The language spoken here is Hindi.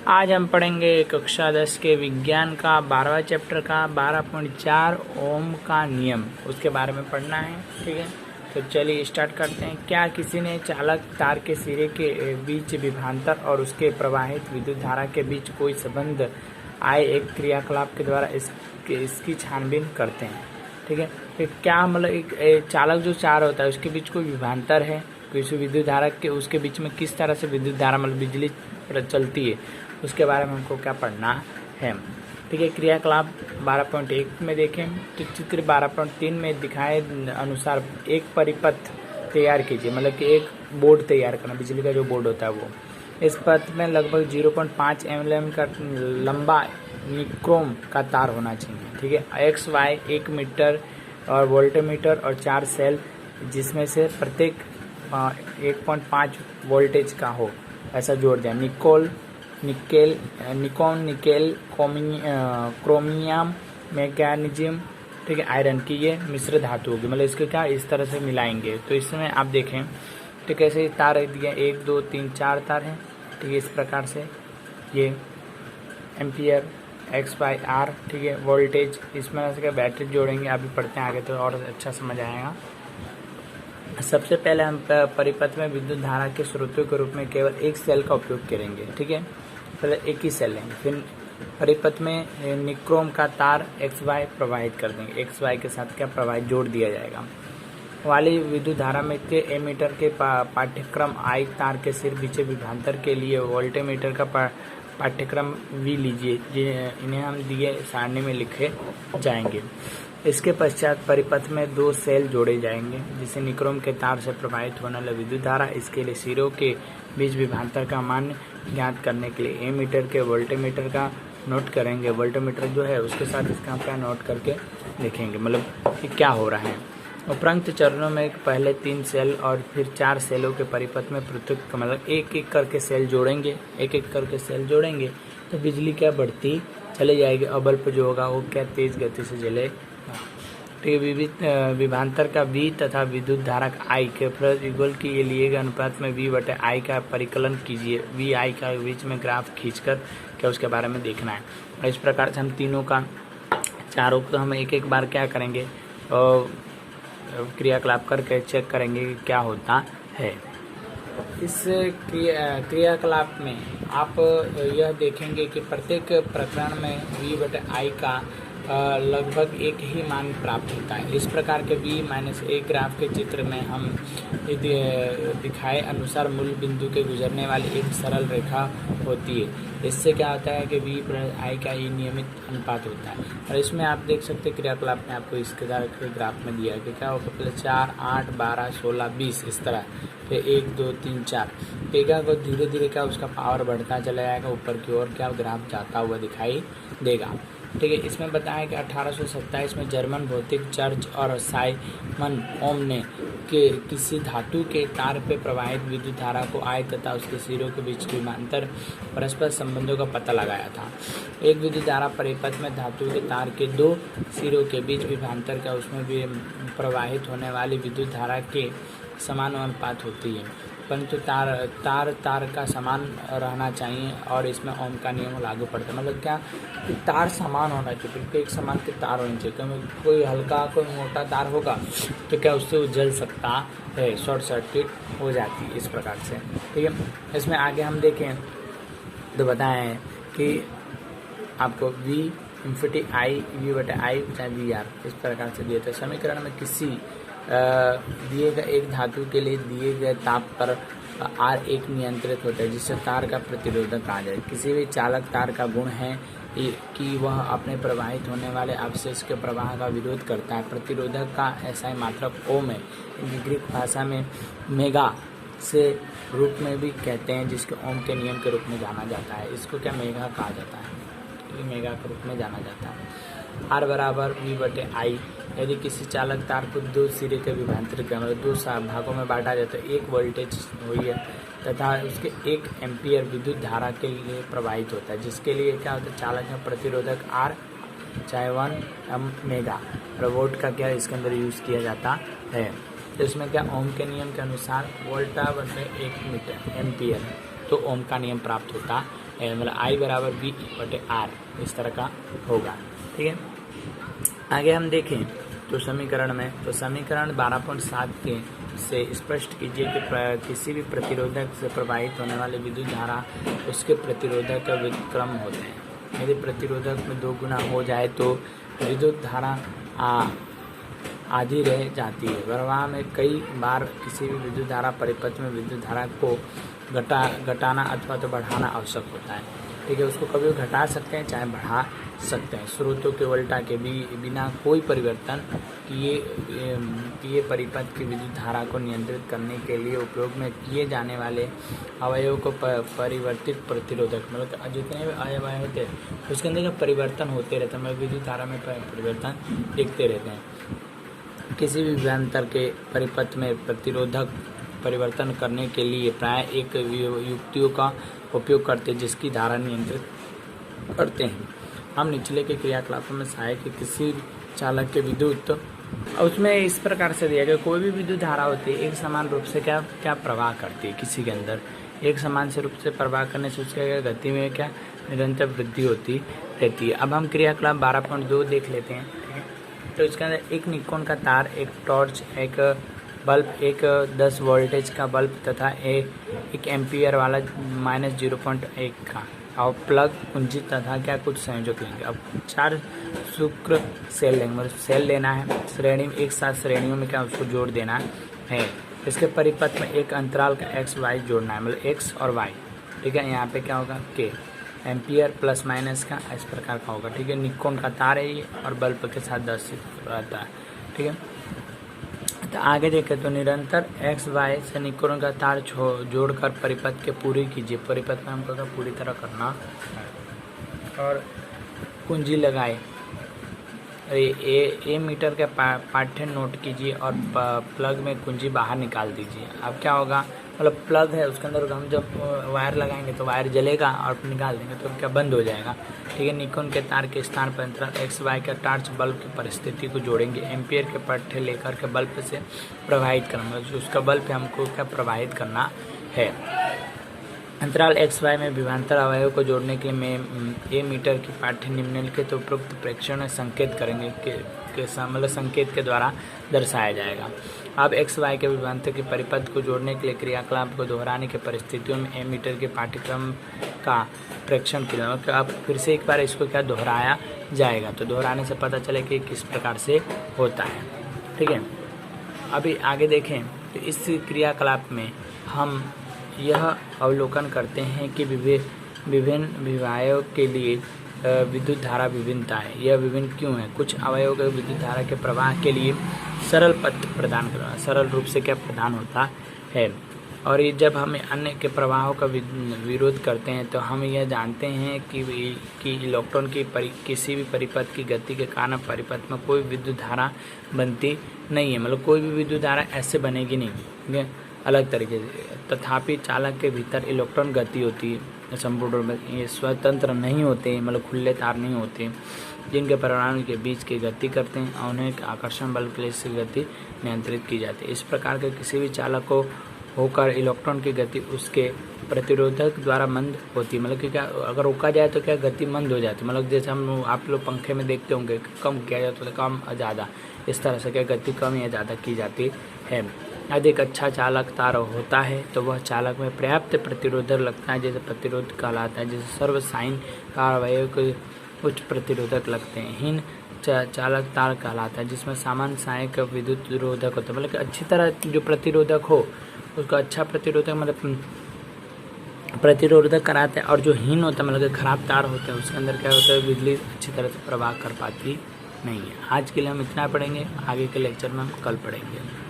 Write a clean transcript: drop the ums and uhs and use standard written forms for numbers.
आज हम पढ़ेंगे कक्षा 10 के विज्ञान का 12वां चैप्टर का 12.4 ओम का नियम, उसके बारे में पढ़ना है। ठीक है, तो चलिए स्टार्ट करते हैं। क्या किसी ने चालक तार के सिरे के बीच विभवांतर और उसके प्रवाहित विद्युत धारा के बीच कोई संबंध आए एक क्रियाकलाप के द्वारा इसकी छानबीन करते हैं। ठीक है, फिर क्या मतलब एक चालक जो चार होता है उसके बीच कोई विभवांतर है, किसी विद्युत धारा के उसके बीच में किस तरह से विद्युत धारा मतलब बिजली चलती है, उसके बारे में हमको क्या पढ़ना है। ठीक है, क्रियाकलाप 12.1 में देखें तो चित्र 12.3 में दिखाए अनुसार एक परिपथ तैयार कीजिए, मतलब कि एक बोर्ड तैयार करना, बिजली का जो बोर्ड होता है वो। इस पथ में लगभग 0.5 mm का लंबा निक्रोम का तार होना चाहिए। ठीक है, एक्स वाई 1 मीटर और वोल्टमीटर और 4 सेल, जिसमें से प्रत्येक 1.5 वोल्टेज का हो, ऐसा जोड़ दिया। निकॉन निकेल क्रोमियम मैग्नीशियम, ठीक है, आयरन की ये मिश्र धातु होगी, मतलब इसके क्या इस तरह से मिलाएंगे। तो इसमें आप देखें तो कैसे तार दिए 1 2 3 4 तार हैं। ठीक है, इस प्रकार से ये एम्पियर एक्स बाई आर, ठीक है, वोल्टेज, इसमें से बैटरी जोड़ेंगे। अभी पढ़ते हैं आगे तो और अच्छा समझ आएगा। सबसे पहले हम परिपथ में विद्युत धारा के स्रोतों के रूप में केवल एक सेल का उपयोग करेंगे। ठीक है, पहले एक ही सेल लेंगे, फिर परिपथ में निक्रोम का तार एक्स वाई प्रवाहित कर देंगे। एक्स वाई के साथ क्या प्रवाहित जोड़ दिया जाएगा। वाली विद्युत धारा में के एमीटर के पाठ्यक्रम आई तार के सिर पीछे विभवांतर के लिए वोल्टेमीटर का पाठ्यक्रम वी लीजिए, इन्हें हम दिए सारणी में लिखे जाएंगे। इसके पश्चात परिपथ में 2 सेल जोड़े जाएंगे, जिसे निक्रोम के तार से प्रवाहित होने वाली विद्युत धारा। इसके लिए सिरों के बीच विभवांतर का मान ज्ञात करने के लिए एमीटर के वोल्टेमीटर का नोट करेंगे। वोल्टेमीटर जो है उसके साथ इसका क्या नोट करके लिखेंगे, मतलब कि क्या हो रहा है। उपरोक्त चरणों में पहले 3 सेल और फिर 4 सेलों के परिपथ में पृथक मतलब एक एक करके सेल जोड़ेंगे, एक एक करके सेल जोड़ेंगे तो बिजली क्या बढ़ती चली जाएगी और बल्ब जो होगा वो क्या तेज गति से जलेगा। ठीक है, विभवांतर का V तथा विद्युत धारा का I के प्रतिगुल के लिए अनुपात में V/I का परिकलन कीजिए। VI का बीच में ग्राफ खींचकर क्या उसके बारे में देखना है। और इस प्रकार से हम तीनों का चारों को हम एक एक बार क्या करेंगे और क्रियाकलाप करके चेक करेंगे कि क्या होता है। इस क्रियाकलाप में आप यह देखेंगे कि प्रत्येक प्रकरण में V/I का लगभग एक ही मान प्राप्त होता है। इस प्रकार के V-A ग्राफ के चित्र में हम दिखाए अनुसार मूल बिंदु के गुजरने वाली एक सरल रेखा होती है। इससे क्या होता है कि V/I का ये नियमित अनुपात होता है। और इसमें आप देख सकते हैं क्रियाकलाप में आपको इसके द्वारा ग्राफ में दिया कि क्या होगा, पहले 4 8 12 16 20 इस तरह, फिर 1 2 3 4 पेगा को धीरे धीरे क्या उसका पावर बढ़ता चला जाएगा, ऊपर की ओर क्या ग्राफ जाता हुआ दिखाई देगा। ठीक है, इसमें बताया कि 1827 में जर्मन भौतिक चर्च और साइमन ओम ने किसी धातु के तार पे प्रवाहित विद्युत धारा को I तथा उसके सिरों के बीच के विभवांतर परस्पर संबंधों का पता लगाया था। एक विद्युत धारा परिपथ में धातु के तार के 2 सिरों के बीच विभवांतर का उसमें भी प्रवाहित होने वाली विद्युत धारा के समान अनुपात होती है, परंतु तार का समान रहना चाहिए और इसमें ओम का नियम लागू पड़ता है। मतलब क्या कि तार समान होना चाहिए, बिल्कुल एक समान के तार होने चाहिए। क्योंकि कोई हल्का कोई मोटा तार होगा तो क्या उससे वो जल सकता है, शॉर्ट सर्किट हो जाती है इस प्रकार से। ठीक है, इसमें आगे हम देखें तो बताएं कि आपको V/I V/I चाहे VR इस प्रकार से दिए थे। समीकरण में किसी दिए गए एक धातु के लिए दिए गए ताप पर R1 नियंत्रित होता है, जिससे तार का प्रतिरोधक कहा जाए। किसी भी चालक तार का गुण है कि वह अपने प्रवाहित होने वाले अपशिष्ट के प्रवाह का विरोध करता है। प्रतिरोधक का ऐसा ही मात्रक ओम है। ग्रीक भाषा में मेगा से रूप में भी कहते हैं, जिसके ओम के नियम के रूप में जाना जाता है। इसको क्या मेगा कहा जाता है, मेगा के रूप में जाना जाता है। R बराबर V/I। यदि किसी चालक तार को 2 सिरे के विभवांतर के मतलब 2 भागों में बांटा जाता है, एक वोल्टेज हुई है तथा उसके 1 एम्पियर विद्युत धारा के लिए प्रवाहित होता है, जिसके लिए क्या होता है, चालक में प्रतिरोधक R चाहे 1 मेगा वोल्ट का क्या इसके अंदर यूज़ किया जाता है। तो इसमें क्या ओम के नियम के अनुसार वोल्टा/1 मीटर एम्पियर, तो ओम का नियम प्राप्त होता मतलब I बराबर V/R इस तरह का होगा। ठीक है, आगे हम देखें तो समीकरण में, तो समीकरण 12.7 के से स्पष्ट कीजिए कि किसी भी प्रतिरोधक से प्रवाहित होने वाली विद्युत धारा उसके प्रतिरोधक का व्युत्क्रम होते हैं। यदि प्रतिरोधक में 2 गुना हो जाए तो विद्युत धारा आधी रह जाती है। प्रवाह में कई बार किसी भी विद्युत धारा परिपथ में विद्युत धारा को घटाना अथवा तो बढ़ाना आवश्यक होता है। ठीक है, उसको कभी घटा सकते हैं चाहे बढ़ा सकते हैं। स्रोतों के वोल्टा के बिना कोई परिवर्तन किए परिपथ की विद्युत धारा को नियंत्रित करने के लिए उपयोग में किए जाने वाले अवयव को परिवर्तित प्रतिरोधक, मतलब जितने भी अवयव होते हैं उसके अंदर जब परिवर्तन होते रहते हैं, मतलब विद्युत धारा में परिवर्तन दिखते रहते हैं। किसी भी विभवांतर के परिपथ में प्रतिरोधक परिवर्तन करने के लिए प्राय एक युक्तियों का उपयोग करते हैं जिसकी धारा नियंत्रित करते हैं। हम निचले के क्रियाकलापों में सहायक के किसी चालक के विद्युत, उसमें इस प्रकार से दिया गया कोई भी विद्युत धारा होती है एक समान रूप से क्या प्रवाह करती है, किसी के अंदर एक समान से रूप से प्रवाह करने से उसके गति में क्या निरंतर वृद्धि होती रहती है। अब हम क्रियाकलाप 12.2 देख लेते हैं। तो इसके अंदर एक निकोन का तार, एक टॉर्च, एक बल्ब, एक 10 वोल्टेज का बल्ब तथा एक एम्पियर वाला -0.1 का और प्लग, कुंजी तथा क्या कुछ संयोजक लेंगे। अब 4 शुक्र सेल लेंगे, मतलब सेल लेना है श्रेणी में, एक साथ श्रेणियों में क्या उसको जोड़ देना है। इसके परिपथ में एक अंतराल का x y जोड़ना है, मतलब x और y। ठीक है, यहाँ पे क्या होगा k एम्पियर प्लस माइनस का इस प्रकार का होगा। ठीक है, निकोन का तार है ये और बल्ब के साथ 10 रहता है। ठीक है, तो आगे देखें तो निरंतर x y से निकोन का तार जोड़कर परिपथ के पूरी कीजिए। परिपथ में हमको पूरी तरह करना है और कुंजी लगाए। ए मीटर के पाठ्य नोट कीजिए और प्लग में कुंजी बाहर निकाल दीजिए। अब क्या होगा, मतलब प्लग है उसके अंदर हम जब वायर लगाएंगे तो वायर जलेगा और निकाल देंगे तो क्या बंद हो जाएगा। ठीक है, निकोन के तार के स्थान पर अंतराल एक्स वाई का टॉर्च बल्ब की परिस्थिति को जोड़ेंगे। एम्पियर के पट्टे लेकर के बल्ब से प्रवाहित करना, उसका बल्ब हमको क्या प्रवाहित करना है। अंतराल एक्स वाई में विभवांतर अवयव को जोड़ने के लिए ए मीटर की पाठ्य निम्नलिखित उपरोक्त प्रेक्षण में संकेत करेंगे मतलब संकेत के द्वारा दर्शाया जाएगा। अब एक्स वाई के विभवांतर के परिपथ को जोड़ने के लिए क्रियाकलाप को दोहराने की परिस्थितियों में ए मीटर के पाठ्यक्रम का प्रेक्षण किया। अब फिर से एक बार इसको क्या दोहराया जाएगा, तो दोहराने से पता चले कि किस प्रकार से होता है। ठीक है, अभी आगे देखें तो इस क्रियाकलाप में हम यह अवलोकन करते हैं कि विभिन्न विभवायों के लिए विद्युत धारा विभिन्नता है। यह विभिन्न क्यों है? कुछ अवयवों के विद्युत धारा के प्रवाह के लिए सरल पथ प्रदान करना, सरल रूप से क्या प्रदान होता है। और ये जब हम अन्य के प्रवाहों का विरोध करते हैं तो हम यह जानते हैं कि इलेक्ट्रॉन की किसी भी परिपथ की गति के कारण परिपथ में कोई विद्युत धारा बनती नहीं है, मतलब कोई भी विद्युत धारा ऐसे बनेगी नहीं, ठीक है, अलग तरीके से। तथापि चालक के भीतर इलेक्ट्रॉन गति होती है, संपूर्ण में ये स्वतंत्र नहीं होते, मतलब खुले तार नहीं होते जिनके परमाणु के बीच की गति करते हैं और उन्हें आकर्षण बल के से गति नियंत्रित की जाती है। इस प्रकार के किसी भी चालक को होकर इलेक्ट्रॉन की गति उसके प्रतिरोधक द्वारा मंद होती है, मतलब कि क्या अगर रोका जाए तो क्या गति मंद हो जाती है, मतलब जैसे हम आप लोग पंखे में देखते होंगे कम किया जाए तो कम ज़्यादा, इस तरह से क्या गति कम या ज़्यादा की जाती है। यदि एक अच्छा चालक तार होता है तो वह चालक में पर्याप्त प्रतिरोधक लगता है, जैसे प्रतिरोध कहलाता है, जैसे सर्व साइन का अवयव के उच्च प्रतिरोधक लगते हैं। हीन चालक तार कहलाता है जिसमें सामान्य सहायक विद्युत रोधक होता है, मतलब कि अच्छी तरह जो प्रतिरोधक हो उसका अच्छा प्रतिरोधक मतलब प्रतिरोधक कराता है। और जो हीन होता है मतलब कि खराब तार होता है उसके अंदर क्या होता है, बिजली अच्छी तरह से प्रवाह कर पाती नहीं है। आज के लिए हम इतना पढ़ेंगे, आगे के लेक्चर में हम कल पढ़ेंगे।